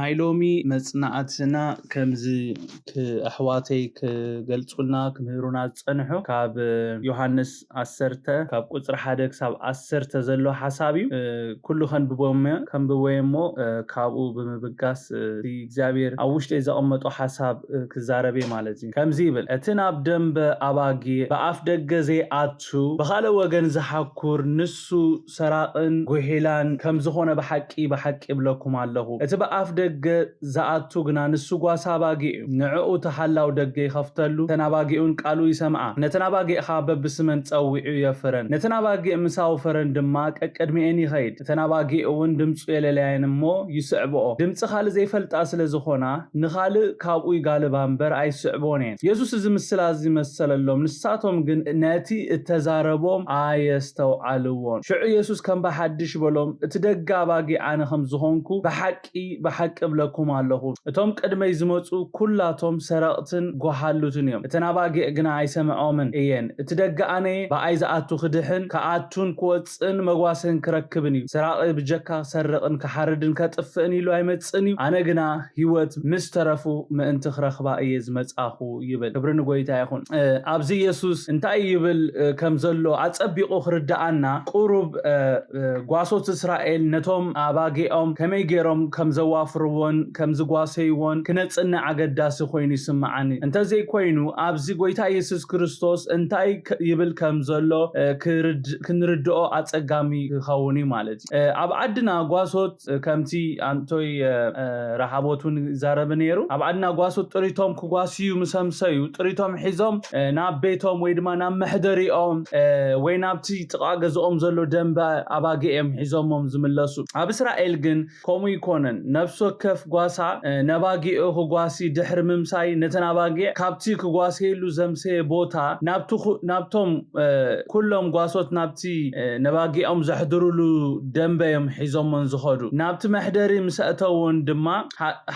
ናይ ሎሚ መጽናዕትና ከምዚ ክኣሕዋተይ ክገልጹልና ክምህሩና ዝጸንሑ ካብ ዮሐንስ 10 ካብ ቁጽሪ 1 ክሳብ 10 ዘሎ ሓሳብ እዩ ኩሉ ከንብቦሞ ካብኡ ብምብጋስ እግዚአብሔር ኣብ ውሽጢ ዘቐመጦ ሓሳብ ክዛረበ ማለት እዩ ከምዚ ይብል እቲ ናብ ደንበ ኣባጊ በኣፍ ደገ ዘይኣቱ ብኻለ ወገን ዝሓኩር ንሱ ሰራቕን ጎሄላን ከም ዝኾነ በሓቂ ብለኩም ኣለኹ እቲ በኣፍ ደገ ዝኣቱ ግና ንሱ ጓሳ ባጊ ንዕኡ ተሓላው ደገ ይኸፍተሉ ተናባጊኡን ቃሉ ይሰምዓ ነተናባጊ በብስመን ጸዊዑ የፈረን ነተናባጊ ምሳው ፈረን ድማ ቀቀድሚኤን ይኸይድ ተናባጊኡን ድምጹ የለለያን እሞ ይስዕብኦ ድምጽ ኻል ዘይፈልጣ ስለ ዝኾና ንኻል ካብኡ ይጋልባ እምበር ኣይስዕቦን ኢየሱስ እዚ ምስላ እዚ መሰለሎም ንሳቶም ግን ነቲ እተዛረቦም ኣየስተውዓልዎን ሽዑ ኢየሱስ ከም በሓድሽ በሎም እቲ ደጋ ባጊ ኣነ ከም ዝኾንኩ በሓቂ ብለኩም ኣለኹ እቶም ቅድመይ ዝመጹ ኩላቶም ሰረቕትን ጎሃሉትን እዮም እተናባጊ ግና ኣይሰምዖምን እየን እቲ ደጋ ኣነ በኣይ ዝኣቱ ክድሕን ከኣቱን ክወፅን መጓሰን ክረክብን እዩ ሰራቒ ብጀካ ሰርቕን ከሓርድን ከጥፍእን ኢሉ ኣይመጽን እዩ ኣነ ግና ህይወት ምስ ተረፉ ምእንቲ ክረኽባ እየ ዝመጻኹ ይብል ክብሪ ንጎይታ ይኹን ኣብዚ ኢየሱስ እንታይ ይብል ከም ዘሎ ኣጸቢቑ ክርዳኣና ቁሩብ ጓሶት እስራኤል ነቶም ኣባጊኦም ከመይ ገይሮም ከም ዘዋፍርዎን ከም ዝጓሰይዎን ክነጽንዕ ኣገዳሲ ኮይኑ ይስምዓኒ እንተዘይ ኮይኑ ኣብዚ ጎይታ ኢየሱስ ክርስቶስ እንታይ ይብል ከም ዘሎ ክንርድኦ ኣጸጋሚ ክኸውን ማለት እዩ ኣብ ዓድና ጓሶት ከምቲ አንቶይ ረሃቦቱን ዛረበ ነይሩ ኣብ ዓድና ጓሶት ጥሪቶም ክጓስዩ ምሰምሰዩ ጥሪቶም ሒዞም ናብ ቤቶም ወይ ድማ ናብ መሕደሪኦም ወይ ናብቲ ጥቓ ገዝኦም ዘሎ ደንበ ኣባጊኦም ሒዞሞም ዝምለሱ ኣብ እስራኤል ግን ከምኡ ይኮነን ነፍሲ ወከፍ ጓሳ ነባጊኡ ክጓሲ ድሕሪ ምምሳይ ነተናባጊ ካብቲ ክጓሰየሉ ዘምሰየ ቦታ ናብቶም ኩሎም ጓሶት ናብቲ ነባጊኦም ዘሕድሩሉ ደንበዮም ሒዞሞን ዝኸዱ ናብቲ መሕደሪ ምሰእተውን ድማ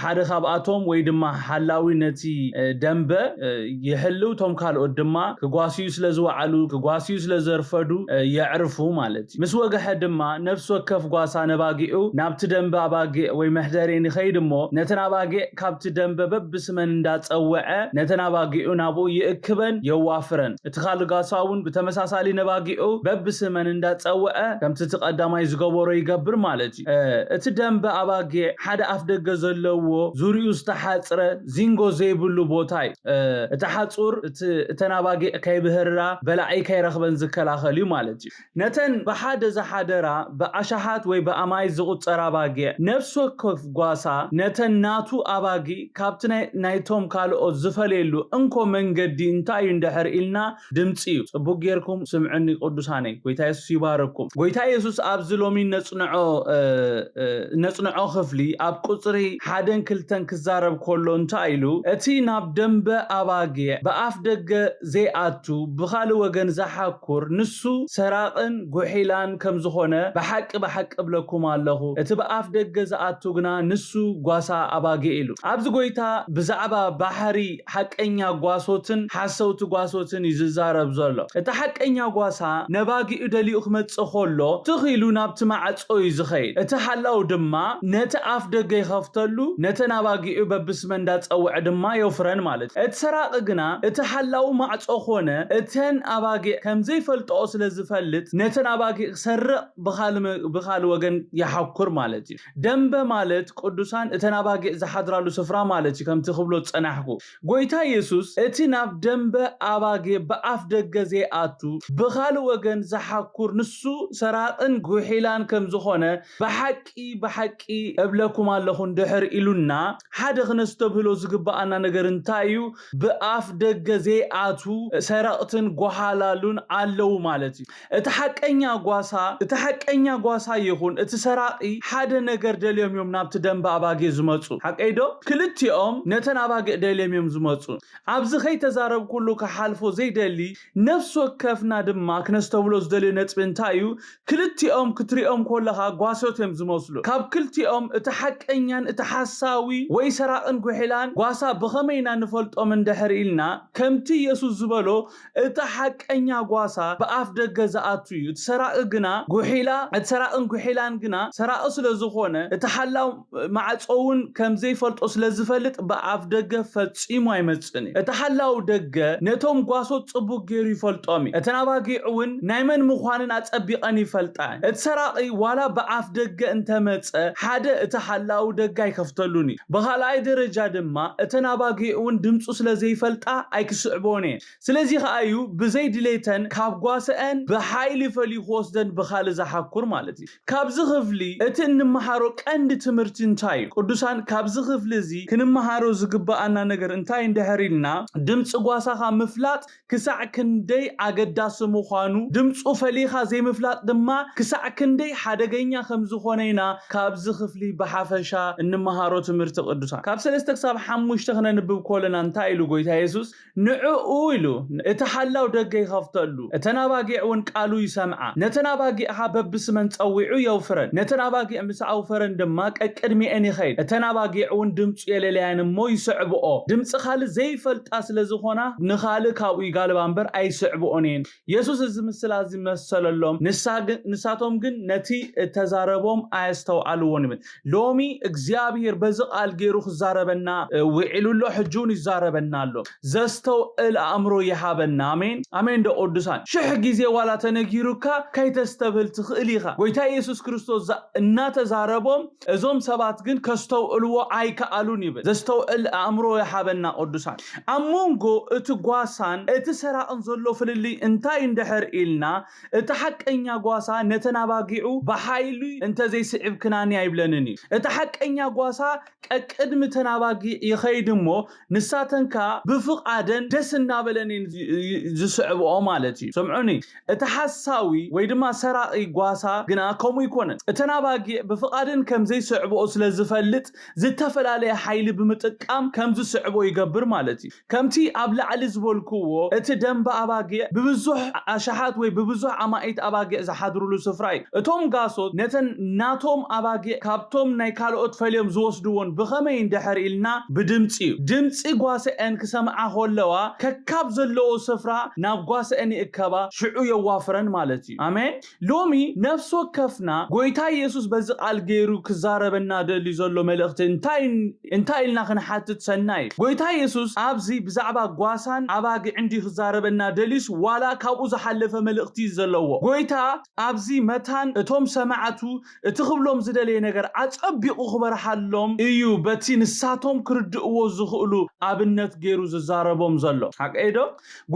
ሓደ ካብኣቶም ወይ ድማ ሓላዊ ነቲ ደንበ ይሕልው ቶም ካልኦት ድማ ክጓስዩ ስለ ዝወዓሉ ክጓስዩ ስለ ዘርፈዱ የዕርፉ ማለት እዩ ምስ ወገሐ ድማ ነፍሲ ወከፍ ጓሳ ነባጊኡ ናብቲ ደንበ ኣባጊ ወይ መሕደሪ ንኸይድ እሞ ነተናባጊ ካብቲ ደንበ በብስመን እንዳጸውዐ ነተናባጊኡ ናብኡ ይእክበን የዋፍረን እቲ ካልእ ጓሳውን ብተመሳሳሊ ነባጊኡ በብስመን እንዳጸውዐ ከምቲ ተቀዳማይ ዝገበሮ ይገብር ማለት እዩ እቲ ደንበ ኣባጊ ሓደ ኣፍ ደገ ዘለዎ ዙርዩ ዝተሓጽረ ዚንጎ ዘይብሉ ቦታ እዩ እቲ ሓጹር እተናባጊ ከይብህራ በላዒ ከይረኽበን ዝከላኸል እዩ ማለት እዩ ነተን ብሓደ ዝሓደራ ብኣሻሓት ወይ ብኣማይ ዝቁጸራ ኣባጊ ነፍሲ ወከፍ ጓሳ ነተን ናቱ ኣባጊ ካብቲ ናይቶም ካልኦት ዝፈልየሉ እንኮ መንገዲ እንታይ እንድሕር ኢልና ድምፂ እዩ ጽቡቕ ጌርኩም ስምዑኒ ቅዱሳነይ ጎይታ ኢየሱስ ይባረኩም ጎይታ ኢየሱስ ኣብዚ ሎሚ ነጽንዖ ክፍሊ ኣብ ቁጽሪ 1-2 ክዛረብ ከሎ እንታይ ኢሉ እቲ ናብ ደንበ ኣባጊ በኣፍ ደገ ዘይኣቱ ብኻልእ ወገን ዝሓኩር ንሱ ሰራቕን ጎሒላን ከም ዝኾነ በሓቂ ብለኩም ኣለኹ እቲ በኣፍ ደገ ዝኣቱ ግና ንሱ ጓሳ ኣባጊ ኢሉ ኣብዚ ጎይታ ብዛዕባ ባህሪ ሓቀኛ ጓሶትን ሓሰውቲ ጓሶትን ይዛረብ ዘሎ እቲ ሓቀኛ ጓሳ ነባጊኡ ደሊኡ ክመጽእ ከሎ ትኺሉ ናብቲ ማዕጾ እዩ ዝኸይድ እቲ ሓላው ድማ ነቲ ኣፍ ደገ ይኸፍተሉ ነተናባጊኡ በብስመን እንዳጸውዐ ድማ የፍረን ማለት እቲ ሰራቕ ግና እቲ ሓላው ማዕጾ ኾነ እተን ኣባጊ ከም ዘይፈልጥኦ ስለ ዝፈልጥ ነተናባጊ ሰርቕ ብኻልእ ወገን ይሓኩር ማለት እዩ ደንበ ማለት ቅዱሳን እተናባጊ ዝሓድራሉ ስፍራ ማለት እዩ ከምቲ ክብሎ ጸናሕኩ ጎይታ ኢየሱስ እቲ ናብ ደንበ ኣባጊ በኣፍ ደገ ዘይኣቱ ብኻልእ ወገን ዝሓኩር ንሱ ሰራቕን ጎሒላን ከም ዝኾነ በሓቂ እብለኩም ኣለኹ እንድሕር ኢሉና ሓደ ክነስተብህሎ ዝግባኣና ነገር እንታይ እዩ ብኣፍ ደገ ዘይኣቱ ሰራቕትን ጎሃላሉን ኣለው ማለት እዩ እቲ ሓቀኛ ጓሳ ይኹን እቲ ሰራቒ ሓደ ነገር ደልዮም ናብቲ ደንበ ኣባጊ ዝመጹ ሓቀይዶ ክልቲኦም ነተን باقي دليم يمزمصون ابز خي تزارب كله كحالفو زي دلي نفس وكفنا دما كنستبلو زدلي نصب انتايو كلتيኦም كتريኦም كلها غواسوت يمزمصلو كاب كلتيኦም اتحقنيان اتحساوي وي سراقن غحيلان غواسا بخمينا نفلطو من دحريلنا كمتي يسوس زبلو اتحقنيا غواسا باف دغ زاتو تسراق غنا غحيلا اتسراقن غحيلان غنا سراق سلازخونه اتحلاو معصون كم زي فلطو سلازفلط باف دغ فصيمو ايمصني اتحلاو دغ نتوم غواسو صبو غير يفلطومي اتناباغيعون نايمن مخوانن اصبيقن يفلطا اتسراقي والا باف دغ انت مص حدا اتحلاو دغ يكفتلوني بخالاي درجه دما اتناباغيعون دمصو سلازي يفلطا ايكسعبوني سلازي خايو بزي ديليتن كاب غواسن بحايل فلي خوسدن بخال زحكور مالتي كاب زخفلي اتن محارو قند تمرتين تاي قدوسان كاب زخفلي زي كنمحارو زغبانا ነገር እንታይ እንደህሪልና ድምጽ ጓሳኻ ምፍላጥ ክሳዕ ክንደይ አገዳስ ምዃኑ ድምጹ ፈሊኻ ዘይ ምፍላጥ ድማ ክሳዕ ክንደይ ሓደገኛ ከም ዝኾነና ካብ ዝኽፍሊ በሓፈሻ እንመሃሮ ትምህርቲ ቅዱሳን ካብ 3 ክሳብ 5 ክነንብብ ኮለና እንታይ ኢሉ ጎይታ ኢየሱስ ንዑኡ ኢሉ እተሓላው ደገ ይኸፍተሉ እተናባጊዕውን ቃሉ ይሰምዓ ነተናባጊዕኻ በብስመን ጸዊዑ የውፍረን ነተናባጊዕ ምስ አውፈረን ድማ ቀቅድሚኤን ይኸይድ እተናባጊዕውን ድምጹ የለለያንሞ ይስዕብኦ ድምጽ ካል ዘይፈልጣ ስለዝኾና ንኻል ካብኡ ይጋልባንበር አይስዕብኦኔን ኢየሱስ እዚ ምስላዚ መሰለሎም ንሳቶም ግን ነቲ ተዛረቦም አያስተውዓልዎን ሎሚ እግዚአብሔር በዝቃል ገይሩ ክዛረበና ውዒሉሎ ሕጁን ይዛረበናሎ ዘስተውዕል አእምሮ ይሃበና አሜን አሜን ደኦዱሳን ሽሕ ጊዜ ዋላ ተነጊሩካ ካይተስተብል ትኽእሊኻ ጎይታ ኢየሱስ ክርስቶስ እና ተዛረቦም እዞም ሰባት ግን ከስተውዕልዎ አይከአሉን ይብል ዘስተውዕል አእምሮ ይሃበና ኦዱሳን አሞንጎ እትጓሳን እትሰራን ዘሎ ፍልሊ እንታይ እንደሕር ኢልና እተሐቀኛ ጓሳ ነተናባጊዑ በኃይሉ እንተ ዘይስዕብ ክናኒ አይብለንኒ እተሐቀኛ ጓሳ ቀቅድም ተናባጊ ይኸይድሞ ንሳተንካ በፍቃደን ደስና በለኒ ዝስዕብኦ ማለት እዩ ሰምዑኒ እተሐሳዊ ወይ ድማ ሰራቂ ጓሳ ግና ኮሙ ይኮነን እተናባጊ በፍቃደን ከም ዘይስዕብኦ ስለዝፈልጥ ዝተፈላለየ ኃይል ብምጥቃም ከም ዝስዕቦ ይገብር ማለት እዩ ከምቲ ኣብ ላዕሊ ዝበልኩዎ እቲ ደንባ አባጊዕ በብዙሕ አሻሓት ወይ በብዙሕ አማኢት አባጊዕ ዝሓድሩሉ ስፍራ እዩ እቶም ጋሶት ነተን ናቶም አባጊዕ ካብቶም ናይ ካልኦት ፈልዮም ዝወስድዎን ብኸመይ እንደሕር ኢልና ብድምፂ ድምፂ ጓሰአን ክሰምዓ ሆለዋ ከካብ ዘለዎ ስፍራ ናብ ጓሰአን ይእከባ ሽዑ የዋፍረን ማለት እዩ አሜን ሎሚ ነፍስ ወከፍና ጎይታ ኢየሱስ በዚ ቃል ገይሩ ክዛረበና ደሊ ዘሎ መልእኽቲ እንታይ ኢልና ክንሓትት ሰናይ ጎይታ ኢየሱስ ኣብዚ ብዛዕባ ጓሳን አባጊዕ እንዲ ክዛረበና ደሊስ ዋላ ካብኡ ዝሓለፈ መልእኽቲ ዘለዎ ጎይታ ኣብዚ መታን እቶም ሰማዓቱ እትኽብሎም ዝደለየ ነገር አጸቢቁ ክበርሓሎም እዩ በቲ ንሳቶም ክርድእዎ ዝኽእሉ ኣብነት ገይሩ ዝዛረቦም ዘሎ ሓቀይዶ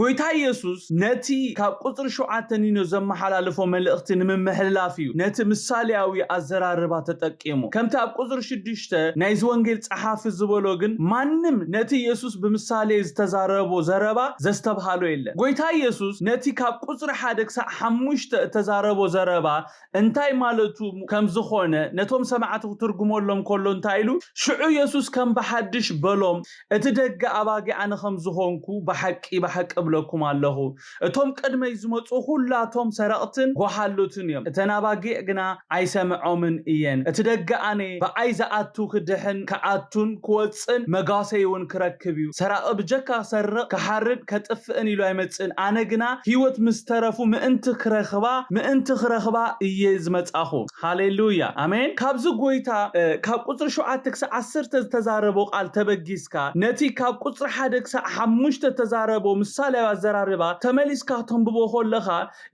ጎይታ ኢየሱስ ነቲ ካብ ቁጥር 7 ኒኖ ዘመሓላልፎ መልእኽቲ ንምምሕላፍ እዩ ነቲ ምሳሌያዊ አዘራርባ ተጠቂሙ ከምቲ ኣብ ቁጥር 6 ናይ ወንጌል ጸሓፊ ዝበሎ ግን ማንም ነቲ ኢየሱስ ብምሳሌ ዝተዛረቦ ዘረባ ዘስተብሃሎ የለ ጎይታ ኢየሱስ ነቲ ካብ ቁጥር 1 ክሳብ 5 ተዛረቦ ዘረባ እንታይ ማለቱ ከም ዝኾነ ነቶም ሰማዓቱ ትርጉሞሎም ኮሎ እንታይ ኢሉ ሽዑ ኢየሱስ ከም በሐድሽ በሎም እቲ ደገ አባጊዕ አነ ከም ዝኾንኩ በሐቂ ብለኩም ኣለኹ እቶም ቅድመይ ዝመጹ ሁላቶም ሰረቕትን ጎሓሉትን እዮም እተናባጊዕ ግና አይሰምዖምን እየን እቲ ደገ አነ በአይ ዘአቱ ክድሕን ከአቱን ክወፅን መጋሰይውን ክረክብ እዩ ሰራቕ ብጀካ ሰርቕ ከሐርድ ከጥፍእን ኢሉ አይመጽን አነ ግና ህይወት ምስተረፉ ምእንቲ ክረኽባ እየ ዝመጻኹ ሃሌሉያ አሜን ካብዚ ጎይታ ካብ ቁጥር 7 ክሳብ 10 ተዛረቦ ቃል ተበጊስካ ነቲ ካብ ቁጥር 1 ክሳብ 5 ተዛረቦ ምሳሌያዊ አዘራርባ ተመሊስካ ተንብቦ ሆለኻ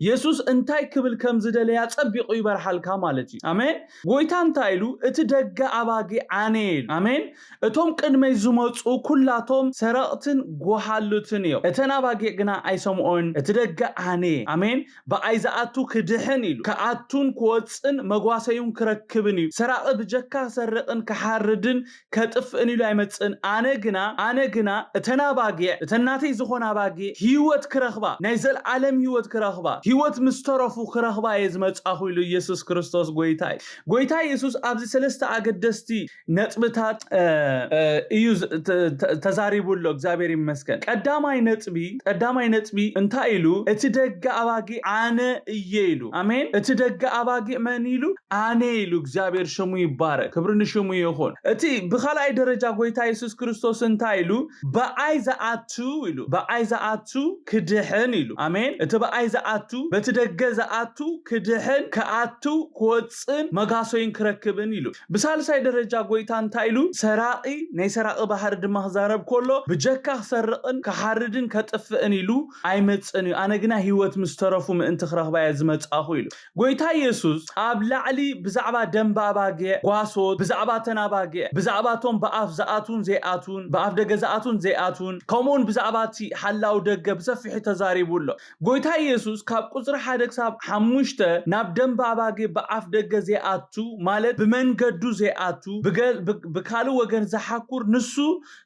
ኢየሱስ እንታይ ክብል ከም ዝደለያ ጸቢቁ ይበርሓልካ ማለት እዩ አሜን ጎይታ እንታይ ኢሉ እቲ ደገ አባጊዕ አነ አሜን እቶም ቅድመይ ዝመጹ ኩላቶም ሰረቕትን ጎሓሉትን እዮም እተናባጊዕ ግና አይሰምዖን እቲ ደገ አነ አሜን በአይ ዘአቱ ክድሕን ኢሉ ከአቱን ክወፅን መጓሰዩን ክረክብን እዩ ሰራቕ ብጀካ ሰርቕን ከሐርድን ከጥፍእን ኢሉ አይመጽን አነ ግና እተናባጊዕ እተናተይ ዝኾነ አባጊዕ ህይወት ክረኽባ ናይ ዘለዓለም ህይወት ክረኽባ ህይወት ምስተረፉ ክረኽባ የዝመጻኹ ኢሉ ኢየሱስ ክርስቶስ ጎይታ ኢየሱስ ኣብዚ ሰለስተ አገደስቲ ነጥብታት እዩ ተዛሪቡሎ እግዚአብሔር ይመስገን ቀዳማይ ነጥቢ እንታይ ኢሉ እቲ ደገ አባጊ አነ እየ ኢሉ አሜን እቲ ደገ አባጊ መን ኢሉ አነ ኢሉ እግዚአብሔር ሽሙ ይባረክ ክብርን ሽሙ ይሁን እቲ በኻላይ ደረጃ ጎይታ ኢየሱስ ክርስቶስ እንታይ ኢሉ በአይ ዘአቱ ኢሉ በአይ ዘአቱ ክድህን ኢሉ አሜን እቲ በአይ ዘአቱ በቲ ደገ ዘአቱ ክድህን ከአቱ ክወፅን መጋሶይን ክረክብን ኢሉ በሳልሳይ ደረጃ ጎይታ እንታይ ኢሉ ሰራቂ ናይ ሰራቂ ባህር ድማ ክዛረብ ኮሎ ብጀካ ክሰርቅን ከሓርድን ከጥፍእን ኢሉ አይመፅን አነ ግና ህይወት ምስተረፉ ምእንቲ ክረኽባየ ዝመጻኹ ኢሉ ጎይታ ኢየሱስ ኣብ ላዕሊ ብዛዕባ ደንባ አባጌ ጓሶት ብዛዕባ ተናባጌ ብዛዕባቶም በአፍ ዘአቱን ዘይአቱን በአፍ ደገ ዘአቱን ዘይአቱን ከምኡን ብዛዕባቲ ሓላው ደገ ብሰፊሑ ተዛሪቡሎ ጎይታ ኢየሱስ ካብ ቁጽሪ 1 ክሳብ 5 ናብ ደንባ አባጌ በአፍ ደገ ዘይአቱ ማለት ብመንገዱ ዘይአቱ ብካል ወገን ዘሓኩር ንሱ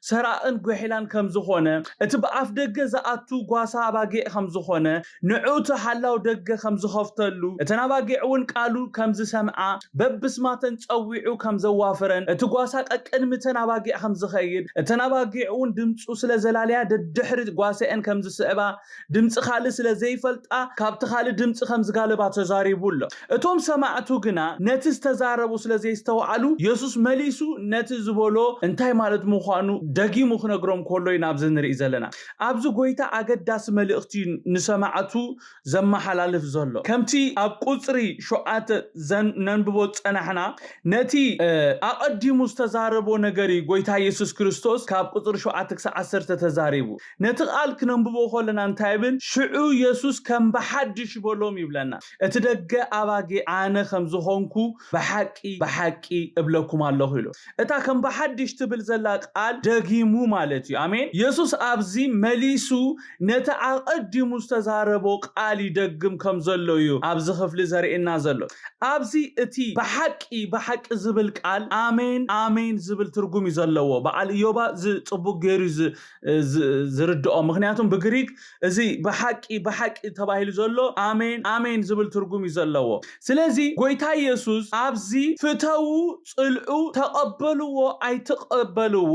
ሰራእን ጎሒላን ከም ዝኾነ እቲ በአፍ ደገ ዘአቱ ጓሳ አባጌ ከም ዝኾነ ንዑት ሓላው ደገ ከም ዝኸፍተሉ እተናባጌውን ቃሉ ከም ዝሰምዓ በብስማተን ጸዊዑ ከም ዘዋፍረን እቲ ጓሳ ቀቅድሚ ተናባጌ ከም ዝኸይድ እተናባጌውን ድምጹ ስለ ዘላልያ ድድሕሪ ጓሰአን ከም ዝስዕባ ድምጽ ካል ስለ ዘይፈልጣ ካብቲ ካል ድምጽ ከም ዝጋለባ ተዛሪቡሎ እቶም ሰማዕቱ ግና ነቲ ዝተዛረቡ ስለ ዘይስተውዓሉ ኢየሱስ መሊሱ ነቲ ዝበሎ እንታይ ማለት ምዃኑ ደጊሙ ክነግሮም ኮሎ ይናብዝ ንርኢ ዘለና ኣብዚ ጎይታ አገዳስ መልእኽቲ ንሰማዕቱ ዘመሓላልፍ ዘሎ ከምቲ ኣብ ቁጽሪ 7 ነንብቦ ጸናሕና ነቲ አቀዲሙ ዝተዛረቦ ነገሪ ጎይታ ኢየሱስ ክርስቶስ ካብ ቁጽሪ 7 ክሳብ 10 ተዛሪቡ ነቲ ቃል ክነንብቦ ኮለና እንታይ ብል ሽዑ ኢየሱስ ከም በሐድሽ በሎም ይብለና እቲ ደገ አባጌ አነ ከም ዝኾንኩ በሐቂ እብለኩም ኣለኹ ኢሉ እታ ከም በሐድሽ ትብል ዘላ ቃል ደጊሙ ማለት እዩ አሜን ኢየሱስ ኣብዚ መሊሱ ነቲ አቀዲሙ ዝተዛረቦ ቃል ይደግም ከም ዘሎ እዩ ኣብዚ ክፍሊ ዘርእየና ዘሎ ኣብዚ እቲ በሐቂ ዝብል ቃል አሜን ዝብል ትርጉም ይዘለዎ በዓል ኢዮባ ዝጽቡቅ ገይሩ ዝርድኦ ምክንያቱም በግሪክ እዚ በሐቂ ተባሂሉ ዘሎ አሜን ዝብል ትርጉም ይዘለዎ ስለዚ ጎይታ ኢየሱስ ኣብዚ ፍተው ጽልዑ ተቀበልዎ አይተቀበልዎ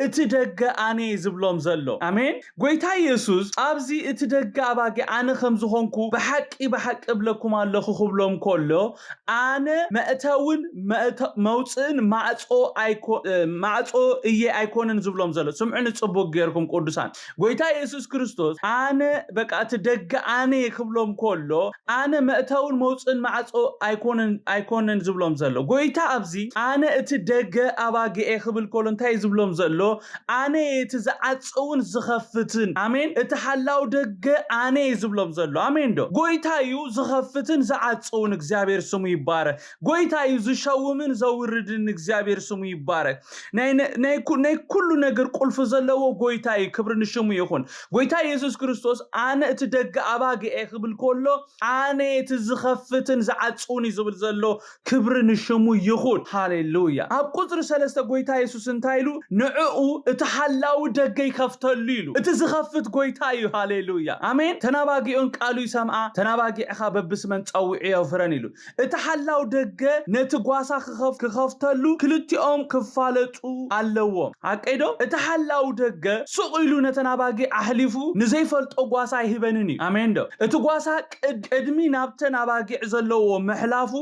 እቲ ደገ አነ ዝብሎም ዘሎ አሜን ጎይታ ኢየሱስ ኣብዚ እቲ ደገ አባጌ አነ ከም ዝኾንኩ በሐቂ ብለኩም ኣለኹ ክብሎም ኮሎ አነ መእተውን መውፅን ማዕጾ እየ አይኮንን ዝብሎም ዘሎ ስምዑን ጽቡቅ ገይርኩም ቅዱሳን ጎይታ ኢየሱስ ክርስቶስ አነ በቃ እቲ ደገ አነ ክብሎም ኮሎ አነ መእተውን መውፅን ማዕጾ አይኮንን ዝብሎም ዘሎ ጎይታ ኣብዚ አነ እቲ ደገ አባጌ ክብል ኮሎ እንታይ ዝብሎም ዘሎ አነ እቲ ዝዓጽውን ዝኸፍትን አሜን እቲ ሓላው ደገ አነ ዝብሎም ዘሎ አሜን ዶ ጎይታ እዩ ዝኸፍትን ዝዓጽውን እግዚአብሔር ስሙ ይባረክ ጎይታ እዩ ዝሸውምን ዘውርድን እግዚአብሔር ስሙ ይባረክ ናይ ኩሉ ነገር ቁልፍ ዘለዎ ጎይታ እዩ ክብርን ሽሙ ይኹን ጎይታ ኢየሱስ ክርስቶስ አነ እቲ ደገ አባጌ ክብል ኮሎ አነ እቲ ዝኸፍትን ዝዓጽውን ዝብል ዘሎ ክብርን ሽሙ ይኹን ሃሌሉያ ኣብ ቁጽሪ 3 ጎይታ ኢየሱስ እንታይ ኢሉ ንዕኡ እቲ ሓላው ደገ ይከፍተሉ ኢሉ እቲ ዝኸፍት ጎይታ እዩ ሃሌሉያ አሜን ተናባጊኡን ቃሉ ይሰምዓ ተናባጊዕኻ በብስመን ጸዊዑ የፍረን ኢሉ እቲ ሓላው ደገ ነቲ ጓሳ ክኸፍተሉ ክልቲኦም ክፋለጡ ኣለዎ አቀይዶ እቲ ሓላው ደገ ሱቕ ኢሉ ነተናባጊ አሕሊፉ ንዘይፈልጦ ጓሳ ይህበንን እዩ አሜን ዶ እቲ ጓሳ ቅድሚ ናብ ተናባጊ ዘለዎ መሕላፉ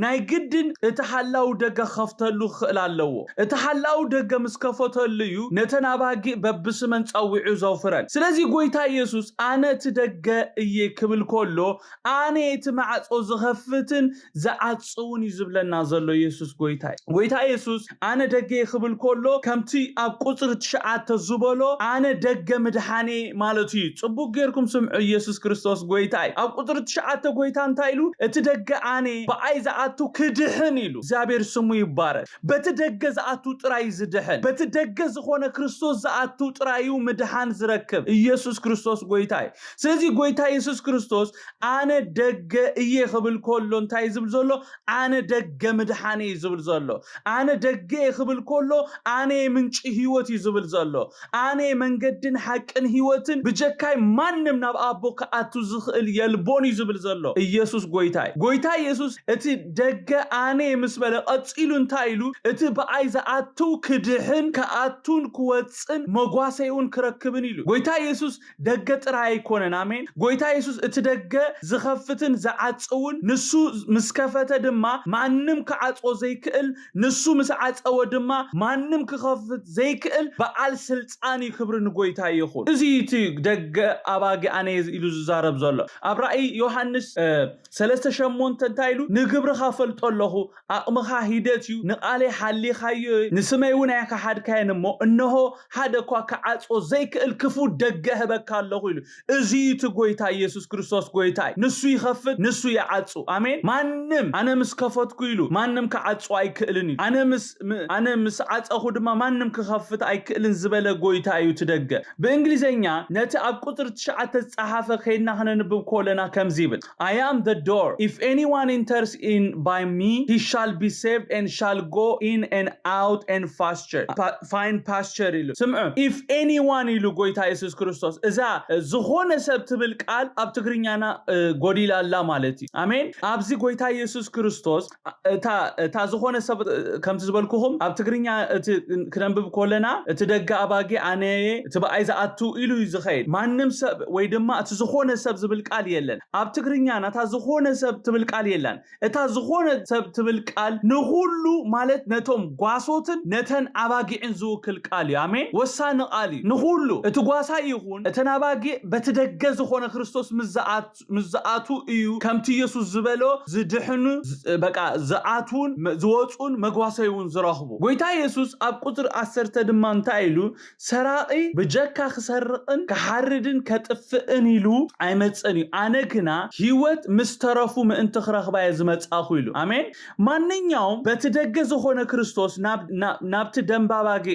ናይ ግድን እቲ ሓላው ደገ ከፍተሉ ክእል ኣለዎ እቲ ሓላው ደገ ምስከፈተሉ እዩ ነተናባጊ በብስመን ጸዊዑ ዘውፍረን ስለዚ ጎይታ ኢየሱስ አነ እቲ ደገ እየ ክብል ኮሎ አነ እቲ ማዕጾ ዝኸፍትን ዝዓጽውን ይዝብለና ዘሎ ኢየሱስ ጎይታ ኢየሱስ አነ ደገ ክብል ኮሎ ከምቲ ኣብ ቁጽሪ 9 ዝበሎ አነ ደገ ምድሓኔ ማለት እዩ ጽቡቅ ገይርኩም ስምዑ ኢየሱስ ክርስቶስ ጎይታ ኣብ ቁጽሪ 9 ጎይታ እንታይ ኢሉ እቲ ደገ አነ በአይ ዘአቱ ክድህን ኢሉ እግዚአብሔር ስሙ ይባረክ በቲ ደገ ዘአቱ ጥራይ ዝድህን በቲ ደገ ዝኾነ ክርስቶስ ዘአቱ ጥራዩ ምድሓን ዝረክብ ኢየሱስ ክርስቶስ ጎይታ ስለዚ ጎይታ ኢየሱስ ክርስቶስ አነ ደገ እየ ክብል ኮሎ እንታይ ዝብል ዘሎ አነ ደገ ምድሓኔ ዝብል ዘሎ አነ ደገ ክብል ኮሎ አነ ምንጭ ህይወት ይዝብል ዘሎ አነ መንገድን ሐቅን ህይወትን ብጀካይ ማንም ናብ አቦ ከአቱ ዝኽእል የልቦን ይዝብል ዘሎ ኢየሱስ ጎይታ ኢየሱስ እቲ ደገ አነ ምስበለ ቀጽሉ እንታይ ኢሉ እቲ በአይ ዘአቱ ክድህን ከአቱን ክወፅን መጓሰዩን ክረክብን ኢሉ ጎይታ ኢየሱስ ደገ ጥራይ አይኮነን አሜን ጎይታ ኢየሱስ እትደገ ዝኸፍትን ዝዓጽውን ንሱ ምስከፈተ ድማ ማንንም ከዓጾ ዘይክእል ንሱ ምስዓጸወ ድማ ማንንም ክኸፍት ዘይክእል በዓል ስልጣን ይክብርን ጎይታ ይኹን እዚ እቲ ደገ አባጊ አነ ኢሉ ዝዛረብ ዘሎ ኣብ ራእይ ዮሐንስ 3:8 እንታይሉ ንግብርኻ ፈልጦለኹ አቅምኻ ሂደት እዩ ንቃለይ ሓሊኻዮ ንስመይውን ያካ ሓድካየን እሞ እነሆ ሓደኳ ከዓጾ ዘይክእል ክፉ ደገ ህበካ ኣለኹ ኢሉ እዚ እቲ ጎይታ ኢየሱስ ክርስቶስ ጎይታ ንሱ ይኸፍት ንሱ ይዓጹ አሜን ማንም አነ ምስ ከፈትኩ ኢሉ ማንም ከዓጹ አይክእልን ኢሉ አነ ምስ ዓጸኹ ድማ ማንም ክኸፍት አይክእልን ዝበለ ጎይታ እዩ ትደገ በእንግሊዘኛ ነቲ ኣብ ቁጥር 9 ተጻሓፈ ከይና ክነንብብ ኮለና ከምዚ ይብል I am the door if anyone enters in by me he shall be saved and shall go in and out and find pasture ኢሉ ስምዑ if anyone ኢሉ ጎይታ ኢየሱስ ክርስቶስ እዛ ዝሆነ ሰብ ትብል ቃል ኣብ ትግርኛና ጎዲላላ ማለት እዩ አሜን ኣብዚ ጎይታ ኢየሱስ ክርስቶስ እታ ዝሆነ ሰብ ከም ዝበልኩኹም ኣብ ትግርኛ ክነንብብ ኮለና እቲ ደገ አባጊ አነየ ትበአይ ዝኣቱ ኢሉ ይዝኸይድ ማንም ሰብ ወይ ድማ እቲ ዝሆነ ሰብ ዝብል ቃል የለን ኣብ ትግርኛና እታ ዝሆነ ሰብ ትብል ቃል የለን እታ ዝሆነ ሰብ ትብል ቃል ንሁሉ ማለት ነቶም ጓሶትን ነተን አባጊዕን ዝውክል ቃል እዩ አሜን ወሳኒ ቃል እዩ ንሁሉ እቲ ጓሳ ይኹን እተን አባጊ በትደገ ዝሆነ ክርስቶስ ምዝኣቱ እዩ ከምቲ ኢየሱስ ዝበሎ ዝድሕኑ በቃ ዝኣቱን ዝወጹን መጓሰዩን ዝረኽቡ ጎይታ ኢየሱስ ኣብ ቁጥር 10 ድማ እንታይ ኢሉ ሰራቂ ብጀካ ክሰርቅን ከሓርድን ከጥፍእን ኢሉ አይመጽን እዩ አነ ግና ህይወት ምስተረፉ ምእንቲ ክረኽባየ ዝመጻኹ ኢሉ አሜን ማንኛውም በትደገ ዝሆነ ክርስቶስ ናብቲ ደምባባጌ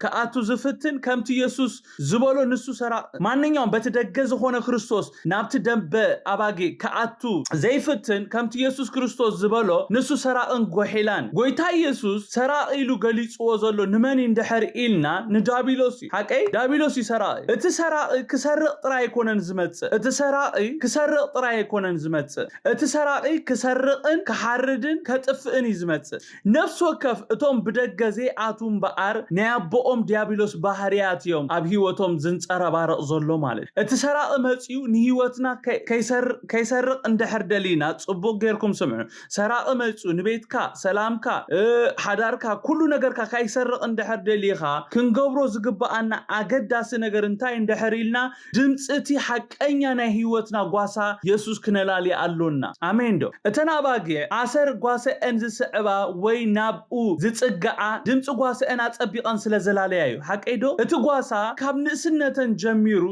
ከአቱ ዝፍትን ከምቲ ኢየሱስ ዝበሎ ንሱ ሰራቅ ማንኛውም በትደገ ዝሆነ ክርስቶስ ናብቲ ደምበ አባጌ ከአቱ ዘይፍትን ከምቲ ኢየሱስ ክርስቶስ ዝበሎ ንሱ ሰራቅን ጎሒላን ጎይታ ኢየሱስ ሰራቅ ኢሉ ገሊጽዎ ዘሎ ንመን እንድሕር ኢልና ንዳቢሎስ ሓቀይ ዳቢሎስ ይሰራቅ እቲ ሰራቅ ክሰርቅ ጥራይ አይኮነን ዝመጽእ እቲ ሰራቅ ክሰርቅ ጥራይ አይኮነን ዝመጽእ እቲ ሰራቅ ክሰርቅን ከሓርድን ከጥፍእን ይዝመጽእ ነፍስ ወከፍ እቶም ብደገ ዘይኣቱም በአር ናያቦኦም ዲያቢሎስ ባህርያት እዮም ኣብ ህይወቶም ዝንጸረባረቕ ዘሎ ማለት እቲ ሰራቅ መጽኡ ንህይወትና ከይሰርቅ እንድሕር ደሊና ጽቡቅ ጌርኩም ስምዑ ሰራቅ መጽኡ ንቤትካ ሰላምካ ሓዳርካ ኩሉ ነገርካ ከይሰርቅ እንድሕር ደሊኻ ክንገብሮ ዝግባአና አገዳሲ ነገር እንታይ እንድሕር ኢልና ድምጽቲ ሓቀኛ ናይ ህይወትና ጓሳ ኢየሱስ ክነላሊ ኣሎና አሜን ዶ እተን አባጊ ዓሰር ጓሰአን ዝስዕባ ወይ ናብኡ ዝጽጋዓ ድምጽ ጓሰአን አጸቢቀን ስለ ዘላለያ እዩ ሓቀይ ዶ እቲ ጓሳ ካብ ንእስነተን ጀሚሩ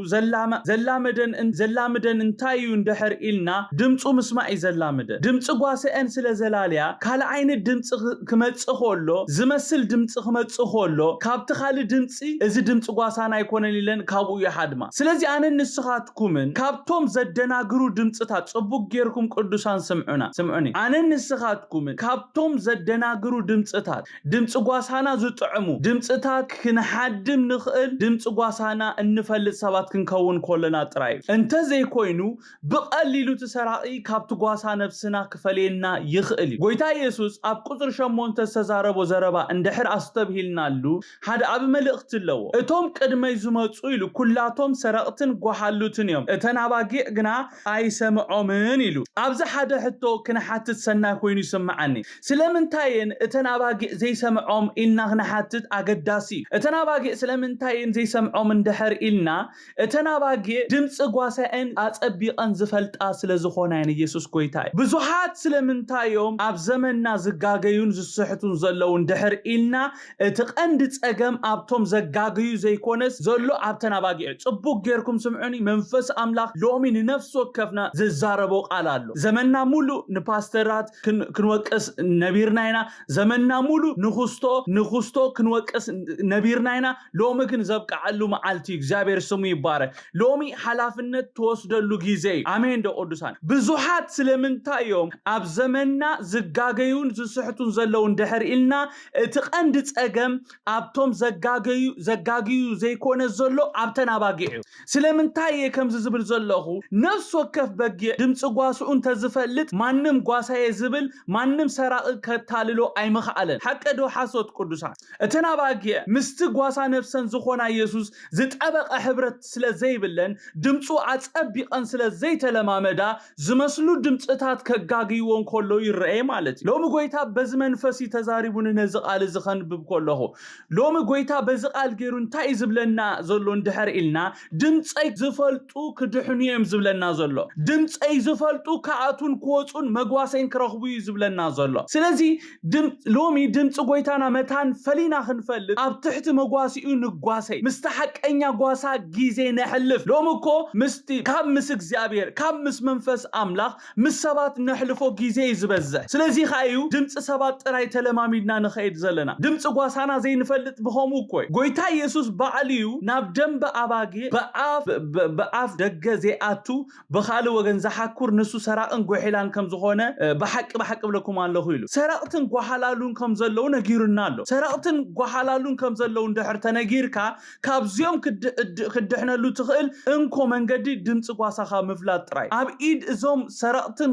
ዘላመደን እንታይ እዩ እንድሕር ኢልና ድምጹ ምስማዕ ዘላመደን ድምጽ ጓሰአን ስለ ዘላለያ ካል ዓይነት ድምጽ ክመጽእ ኾሎ ዝመስል ድምጽ ክመጽእ ኾሎ ካብቲ ካል ድምጽ እዚ ድምጽ ጓሳና አይኮነን ኢለን ካብኡ ይሓድማ ስለዚ አነ ንስኻትኩምን ካብቶም ዘደናግሩ ድምጽታት ጽቡቅ ጌርኩም ቅዱሳን ስምዑኒ አነ ንስኻትኩምን ካብቶም ዘደናግሩ ድምጽታት ድምጽ ጓሳና ዝጥዕሙ ድምጽታት ክንሓድም ንኽእል ድምጽ ጓሳና እንፈልጥ ሰባት ክንከውን ኮለና ጥራይ እንተ ዘይኮይኑ ብቐሊሉ ተሰራቂ ካብቲ ጓሳ ነፍስና ክፈለየና ይኽእል ጎይታ ኢየሱስ ኣብ ቁጥር 8 ተዛረቦ ዘረባ እንድሕር ኣስተብሂልናሉ ሓደ ኣብ መልእኽቲ ኣለዎ እቶም ቅድመይ ዝመጹ ኢሉ ኩላቶም ሰረቕትን ጓሓሉትን እዮም እተን አባጊዕ ግና ኣይሰምዖምን ኢሉ ኣብዚ ሓደ ሕቶ ክንሓትት ሰናይ ኮይኑ ይስምዓኒ ስለምንታይን እተን አባጊዕ ዘይሰምዖም ኢልና ክንሓትት አገዳሲ እተን አባጊዕ ስለምንታይን ዘይሰምዖም እንድሕር ኢልና እተን አባጊዕ ድምጽ ጓሳኤን አጸቢቀን ዝፈልጣ ስለዝኾናይን ኢየሱስ ጎይታ ብዙሓት ስለምንታዮም ኣብ ዘመንና ዝጋገዩን ዝስሕቱን ዘለው እንድሕር ኢልና እቲ ቀንዲ ጸገም ኣብቶም ዘጋገዩ ዘይኮነስ ዘሎ ኣብተን አባጊዕ ጽቡቅ ጌርኩም ስምዑኒ መንፈስ አምላክ ሎሚ ንነፍስ ወከፍና ዝዛረቦ ቃል ኣሎ ዘመንና ሙሉ ንፓስተራት ክንወቅስ ነቢርናይና ዘመንና ሙሉ ንኹስቶ ክንወቅስ ነቢርናይና ሎሚ ግን ዘብቃዓሉ መዓልቲ እግዚአብሔር ስሙ ይባረክ ሎሚ ሓላፍነት ተወስደሉ ጊዜ አሜን ዶ ቅዱሳን ብዙሓት ስለምንታዮም ኣብ ዘመንና ዝጋገዩን ዝስሕቱን ዘለው እንድሕር ኢልና እቲ ቀንዲ ጸገም ኣብቶም ዘጋገዩ ዘይኮነ ዘሎ ኣብተን አባጊዕ ስለምንታይ ከምዚ ዝብል ዘለኹ ነፍስ ወከፍ በጊዕ ድምጽ ጓስኡን ተዝፈልጥ ማንም ጓሳየ ዝብል ማንም ሰራቅ ከታልሎ ኣይምኽኣለን ሓቀዶ ሓሶት ቅዱሳን እተን እተና ባጊዕ ምስቲ ጓሳ ነፍሰን ዝኾና ኢየሱስ ዝጠበቀ ሕብረት ስለዘይብለን ድምፁ አጸቢቀን ስለዘይተለማመዳ ዝመስሉ ድምጽታት ከጋግይዎን ከሎ ይርአይ ማለት ሎሚ ጎይታ በዚ መንፈሲ ተዛሪቡን ነዚ ቃል ዝኸንብብ ከለኹ ሎሚ ጎይታ በዚ ቃል ገይሩ እንታይ ዝብለና ዘሎ እንድሕር ኢልና ድምፀይ ዝፈልጡ ክድሕንዮም ዝብለና ዘሎ ድምፀይ ዝፈልጡ ከኣቱን ክወፁን መጓሰይን ክረኽቡ ዝብለና ዘሎ ስለዚ ሎሚ ድምፂ ጎይታና መታን ፈሊና ክንፈልጥ ኣብ ትሕቲ መጓሲኡ ንጓሰይ ምስቲ ሓቀኛ ጓሳ ጊዜ ነሕልፍ ሎሚ እኮ ምስቲ ካብ ምስ እግዚአብሔር ካብ ምስ መንፈስ አምላኽ ምስ ሰባት ነሕልፎ ጊዜ ዝበዝሕ ስለዚ ኻዩ ድምፂ ሰባት ጥራይ ተለማሚድና ንኸይድ ዘለና ድምፂ ጓሳና ዘይንፈልጥ ብኸሙ እኮይ ጎይታ ኢየሱስ ባዕልዩ ናብ ደንበ ኣባጊ በኣፍ ደገ ዘይኣቱ ብኻሊ ወገን ዝሓኩር ንሱ ሰራቅን ጎሒላን ከም ዝኾነ ብሓቂ ብለኩም ኣለኹ ኢሉ ሰራቅትን ጓሓላሉን ከም ዘለው ነጊሩና ኣሎ ሰራቅትን ጓሓላሉን ከም ዘለው እንድሕር ተነጊርካ ካብዚኦም ክድሕነሉ ትኽእል እንኮ መንገዲ ድምፂ ጓሳኻ ምፍላጥ ጥራይ ኣብ ኢድ እዞም ሰራቅትን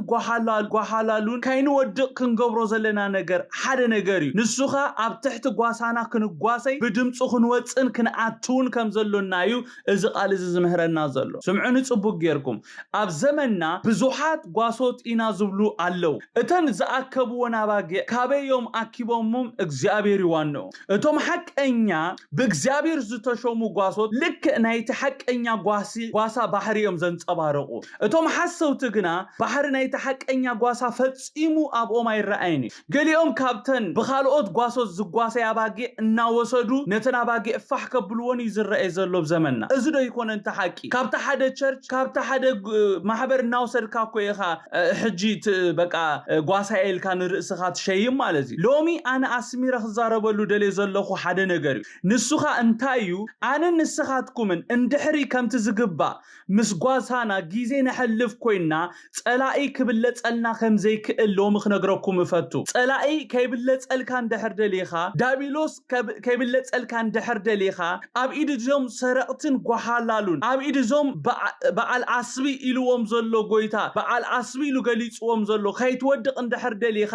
ጓሓላሉን ካይንወድቕ ክንገብሮ ዘለና ነገር ሓደ ነገር እዩ ንሱኻ ኣብ ትሕቲ ጓሳና ክንጓሰይ ብድምፁ ክንወፅን ክንኣትውን ከም ዘሎና እዩ እዚ ቃል እዚ ዝምህረና ዘሎ ስምዑኒ ጽቡቅ ጌርኩም ኣብ ዘመንና ብዙሓት ጓሶት ኢና ዝብሉ ኣለው እተን ዝኣከብዎን ኣባጊዕ ካበዮም ኣኪቦሞም እግዚአብሔር ይዋንኦ እቶም ሓቀኛ ብእግዚአብሔር ዝተሾሙ ጓሶት ልክ ናይቲ ሓቀኛ ጓሳ ባህሪዮም ዘንጸባረቁ እቶም ሓሰውቲ ግና ባህሪ ናይቲ ሓቀኛ ጓሳ ፈጺሙ ኣብኦም ኣይረኣይኒ ገሊኦም ካብተን ብኻልኦት ጓሶት ዝጓሰይ ኣባጊዕ እናወሰዱ ነተን ኣባጊዕ ፋሕ ከብልዎን ይዝረአ ዘሎ ብዘመንና እዚ ዶ ይኮነ እንተ ሓቂ ካብታ ሓደ ቸርች ካብታ ሓደ ማሕበር እናወሰድካ እኮ ኢኻ ሕጂ በቃ ጓሳ ኤልካ ንርእስኻ ትሸይም ማለት እዩ ሎሚ ኣነ ኣስሚረ ክዛረበሉ ደልየ ዘለኹ ሓደ ነገር እዩ ንሱኻ እንታይ እዩ ኣነ ንስኻትኩምን እንድሕሪ ከምቲ ዝግባእ ምስ ጓሳና ጊዜ ነሕልፍ ኮይና ጸላኢ ክብለጸልና ከም ዘይክእል ሎሚ ክነግረኩም እፈቱ ጸላኢ ከይብለጸልካ እንድሕር ደሊኻ ዳቢሎስ ከይብለጸልካ እንድሕር ደሊኻ ኣብ ኢድ ዞም ሰረቕትን ጓሓላሉን ኣብ ኢድ ዞም በዓል ዓስቢ ኢልዎም ዘሎ ጎይታ በዓል ዓስቢ ኢሉ ገሊጽዎም ዘሎ ከይትወድቕ እንድሕር ደሊኻ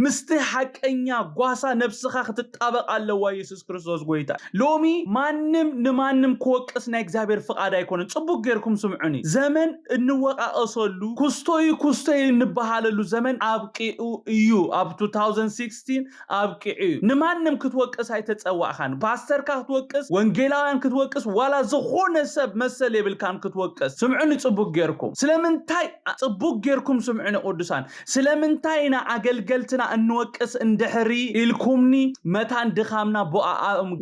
ምስቲ ሓቀኛ ጓሳ ነፍስኻ ክትጣበቕ ኣለዋ ኢየሱስ ክርስቶስ ጎይታ ሎሚ ማንም ንማንም ክወቅስ ናይ እግዚአብሔር ፍቃድ ኣይኮነን ጽቡቅ ጌርኩም ስምዑኒ ዘመን እንወቃቀሰሉ ኩስቶይ እንበሃለሉ ዘመን ኣብቂኡ እዩ ኣብ 2016 ኣብቂኡ ንማንም ክትወቅስ ኣይተጸዋዕኻን ፓስተርካ ክትወቅስ ወንጌላውያን ክትወቅስ ዋላ ዝኾነ ሰብ መሰል የብልካን ክትወቅስ ስምዑኒ ጽቡቅ ጌርኩም ስለምንታይ ጽቡቅ ጌርኩም ስምዑኒ ቅዱሳን ስለምንታይና አገልገልትና እንወቅስ እንድሕሪ ኢልኩምኒ መታን ድኻምና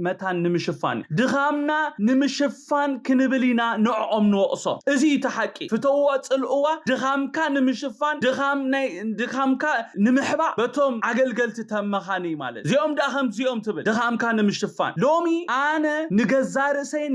መታን ንምሽፋን ድኻምና ንምሽፋን ክንብሊና ንዕኦም ንወቅሶ እዚ ተሓቂ ፍተዋ ጽልኡዋ ድኻምካ ንምሽፋን ድኻምካ ንምሕባ በቶም አገልገልቲ ተመኻኒ ማለት ዚኦም ዳኸም ዚኦም ትብል ድኻምካ ንምሽፋን ሎሚ ኣነ ንገዛርእሰይ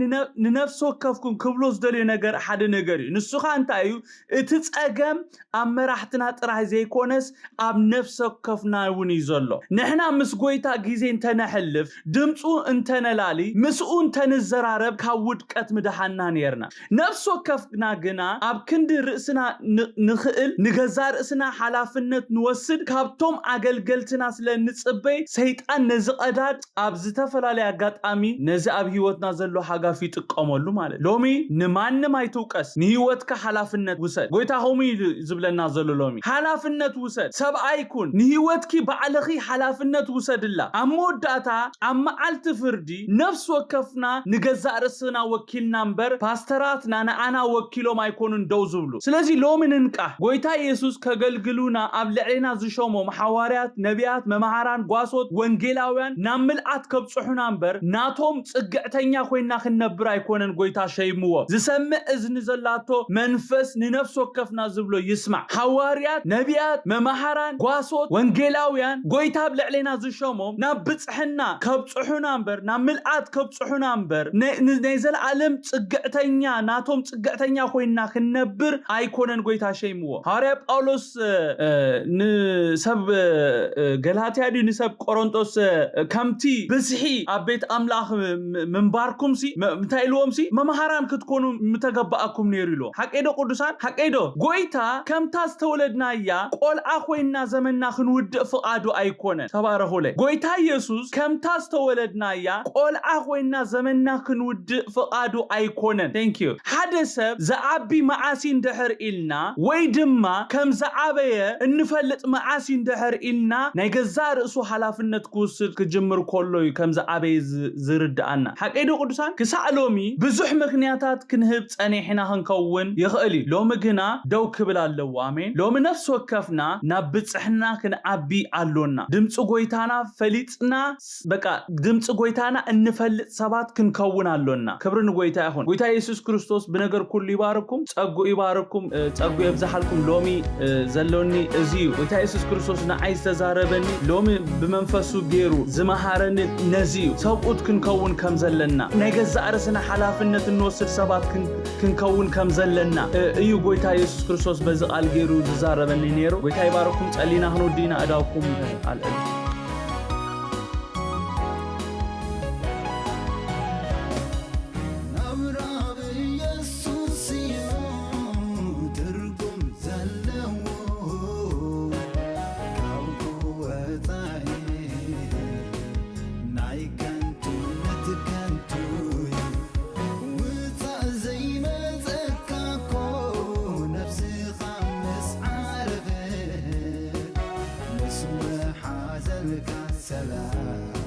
ንነፍስ ወከፍኩም ክብሎ ዝደልዮ ነገር ሓደ ነገር እዩ ንሱኻ እንታይ እዩ እቲ ጸገም ኣብ መራሕትና ጥራይ ዘይኮነስ ኣብ ነፍስ ወከፍና እውን እዩ ዘሎ ንሕና ምስ ጎይታ ጊዜ እንተነሕልፍ ድምፁ እንተነላሊ ምስኡ እንተንዘራረብ ካብ ውድቀት ምድሓና ነርና ነፍስ ወከፍና ግና ኣብ ክንዲ ርእስና ንኽእል ንገዛ ርእስና ሓላፍነት ንወስድ ካብቶም አገልገልትና ስለንጽበይ ሰይጣን ነዚ ቀዳድ ኣብ ዝተፈላለዩ አጋጣሚ ነዚ ኣብ ህይወትና ዘሎ ሓጋፍ ይጥቀመሉ ማለት ሎሚ ንማንም ኣይትውቀስ ንህይወትካ ሓላፍነት ውሰድ ጎይታ ሆሚ ዝብለና ዘሎ ሎሚ ሓላፍነት ውሰድ ሰብኣይኩን ንህይወትኪ ባዕልኺ ሓላፍነት ውሰድላ ኣብ መወዳእታ ኣብ መዓልቲ ፍርዲ ነፍስ ወከፍና ንገዛ ርእስና ወኪልና እምበር ፓስተራትና ንኣና ወኪሎም ኣይኮኑን ደው ዝብሉ ስለዚ ሎሚ ንንቃ ጎይታ ኢየሱስ ከገልግሉና ኣብ ልዕልና ዝሾሞም ሓዋርያት ነቢያት መምሃራን ጓሶት ወንጌላውያን ናብ ምልኣት ከብጽሑና እምበር ናቶም ጽግዕተኛ ኮይና ክንነብር ኣይኮነን ጎይታ ሸይምዎ ዝሰምዕ እዝኒ ዘላቶ መንፈስ ንነፍስ ወከፍና ዝብሎ ይስማዕ ሓዋርያት ነቢያት መምሃራን ጓሶት ወንጌላውያን ጎይታ ኣብ ልዕልና ዝሾሞም ናብ ብጽሕና ከብጽሑና እምበር ናብ ምልኣት ከብጽሑና እምበር ናይ ዘለዓለም ጽግዕተኛ ናቶም ጽግዕተኛ ኮይና ክንነብር ኣይኮነን ጎይታ ሸይምዎ ሐዋርያ ጳውሎስ ንሰብ ገላትያ ንሰብ ቆሮንቶስ ከምቲ ብዝሒ ኣብ ቤት ኣምላኽ ምንባርኩም እንታይ ኢልዎም መምሃራን ክትኮኑ ምተገባኣኩም ነይሩ ኢሎ ሓቀይዶ ቅዱሳን ሓቀይዶ ጎይታ ከምታ ዝተወለድናያ ቆልዓ ኮይና ዘመንና ክንውድእ ፍቃዱ ኣይኮነን ተባረኹለ ጎይታ ኢየሱስ ከምታ ሓንታ ያ ቆልዓ ኮይና ዘመንና ክንውድእ ፍቃዱ ኣይኮነን thank you ሓደ ሰብ ዘዓቢ መዓሲ እንድሕር ኢልና ወይ ድማ ከም ዘዓበየ እንፈልጥ መዓሲ እንድሕር ኢልና ናይ ገዛ ርእሱ ሓላፍነት ክውስድ ክጅምር ከሎ እዩ ከም ዘዓበየ ዝርዳኣና ሓቀይዶ ቅዱሳን ክሳዕሎሚ ብዙሕ ምክንያታት ክንህብ ጸኒሕና ክንከውን ይኽእል ሎሚ ግና ደው ክብል ኣለዎ አሜን ሎሚ ነፍስ ወከፍና ናብ ብጽሕና ክንዓቢ ኣሎና ድምጽ ጎይታና ፈሊጽና በቃ ድምጽ ጎይታና እንፈልጥ ሰባት ክንከውን ኣሎና ክብርን ጎይታ ይኹን ጎይታ ኢየሱስ ክርስቶስ ብነገር ኩሉ ይባርኩም ጸጉ ይባርኩም ጸጉ ይብዛሐልኩም ሎሚ ዘሎኒ እዚዩ ጎይታ ኢየሱስ ክርስቶስ ንዓይ ዝተዛረበኒ ሎሚ ብመንፈሱ ገይሩ ዝመሃረኒ ነዚዩ ሰብኡት ክንከውን ከም ዘለና ናይ ገዛ ርእስና ሓላፍነት እንወስድ ሰባት ክንከውን ከም ዘለና እዩ ጎይታ ኢየሱስ ክርስቶስ በዚ ቃል ገይሩ ዝዛረበኒ ነይሩ ጎይታ ይባርኩም ጸሊና ክንወዲና ኣዳውኩም አልአል سلام